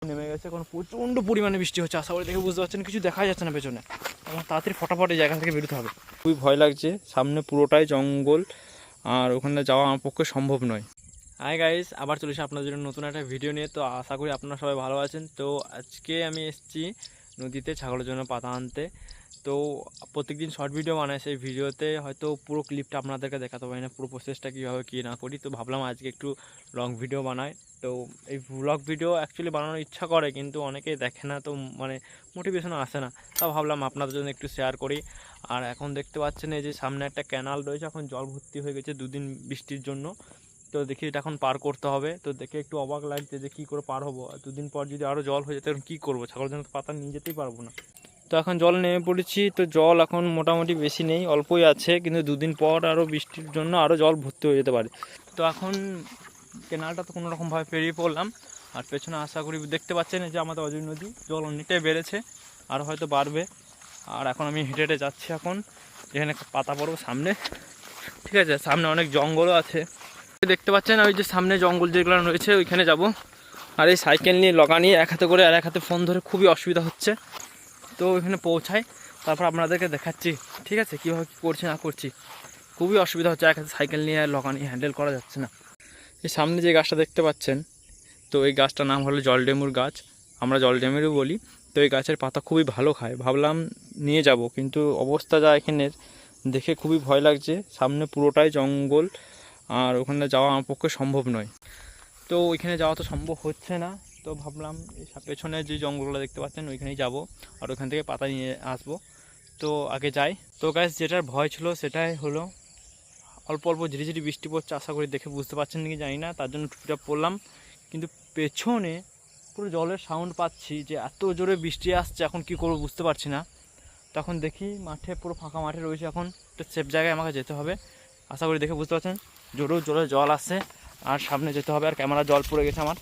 নেমে গেছে, এখন প্রচণ্ড পরিমাণে বৃষ্টি হচ্ছে। আশা করি দেখে বুঝতে পারছেন, কিছু দেখা যাচ্ছে না পেছনে। আমার তাড়াতাড়ি ফটাফট এই জায়গা থেকে বেরোতে হবে। খুবই ভয় লাগছে, সামনে পুরোটাই জঙ্গল, আর ওখানে যাওয়া আমার পক্ষে সম্ভব নয়। হাই গাইস, আবার চলে এসে আপনাদের জন্য নতুন একটা ভিডিও নিয়ে। তো আশা করি আপনারা সবাই ভালো আছেন। তো আজকে আমি এসেছি নদীতে ছাগলের জন্য পাতা আনতে। তো প্রত্যেকদিন শর্ট ভিডিও বানাই, সেই ভিডিওতে হয়তো পুরো ক্লিপটা আপনাদেরকে দেখাতে পারি না, পুরো প্রসেসটা কীভাবে কী না করি। তো ভাবলাম আজকে একটু লং ভিডিও বানাই। তো এই ব্লগ ভিডিও অ্যাকচুয়ালি বানানোর ইচ্ছা করে, কিন্তু অনেকেই দেখে না, তো মানে মোটিভেশনও আসে না। তাও ভাবলাম আপনাদের জন্য একটু শেয়ার করি। আর এখন দেখতে পাচ্ছেন এই যে সামনে একটা ক্যানাল রয়েছে, এখন জল ভর্তি হয়ে গেছে দুদিন বৃষ্টির জন্য। তো দেখি এটা এখন পার করতে হবে। তো দেখে একটু অবাক লাগছে যে কী করে পার হবো, দুদিন পর যদি আরও জল হয়ে যায় তখন কী করবো, ছাগলের জন্য পাতা নিয়ে যেতেই পারবো না। তো এখন জল নেমে পড়েছি। তো জল এখন মোটামুটি বেশি নেই, অল্পই আছে, কিন্তু দুদিন পর আরও বৃষ্টির জন্য আরও জল ভর্তি হয়ে যেতে পারে। তো এখন কেনালটা তো কোনোরকমভাবে পেরিয়ে পড়লাম। আর পেছনে আশা করি দেখতে পাচ্ছেন যে আমাদের অজয় নদী, জল অনেকটাই বেড়েছে, আর হয়তো বাড়বে। আর এখন আমি হেঁটে হেঁটে যাচ্ছি, এখন যেখানে পাতা পড়বো সামনে, ঠিক আছে। সামনে অনেক জঙ্গলও আছে, দেখতে পাচ্ছেন। ওই যে সামনে জঙ্গল যেগুলো রয়েছে ওইখানে যাব। আর এই সাইকেল নিয়ে লগা নিয়ে এক হাতে করে আর এক হাতে ফোন ধরে খুবই অসুবিধা হচ্ছে। তো ওইখানে পৌঁছাই, তারপর আপনাদেরকে দেখাচ্ছি, ঠিক আছে, কীভাবে কী করছি না করছি। খুবই অসুবিধা হচ্ছে, এক হাতে সাইকেল নিয়ে লগা নিয়ে হ্যান্ডেল করা যাচ্ছে না। এই সামনে যে গাছটা দেখতে পাচ্ছেন, তো এই গাছটার নাম হলো জলডেমুর গাছ, আমরা জলডেমুরও বলি। তো এই গাছের পাতা খুবই ভালো খায়, ভাবলাম নিয়ে যাব, কিন্তু অবস্থা যা এখানের দেখে খুবই ভয় লাগছে। সামনে পুরোটাই জঙ্গল, আর ওখানে যাওয়া আমার পক্ষে সম্ভব নয়। তো ওইখানে যাওয়া তো সম্ভব হচ্ছে না। তো ভাবলাম পেছনে যে জঙ্গলগুলো দেখতে পাচ্ছেন ওইখানেই যাব, আর ওইখান থেকে পাতা নিয়ে আসবো। তো আগে যাই। তো গাছ যেটার ভয় ছিল সেটাই হলো, অল্প অল্প ঝিরিঝিরি বৃষ্টি পড়ছে, আশা করি দেখে বুঝতে পারছেন নাকি জানি না, তার জন্য টুপিটা পরলাম। কিন্তু পেছনে পুরো জলের সাউন্ড পাচ্ছি, যে এত জোরে বৃষ্টি আসছে, এখন কি করবো বুঝতে পারছি না। তখন দেখি মাঠে, পুরো ফাঁকা মাঠে রয়েছে, এখন একটা সেফ জায়গায় আমাকে যেতে হবে। আশা করি দেখে বুঝতে পারছেন জোরেও জোরে জল আসছে, আর সামনে যেতে হবে, আর ক্যামেরা জল পড়ে গেছে আমার।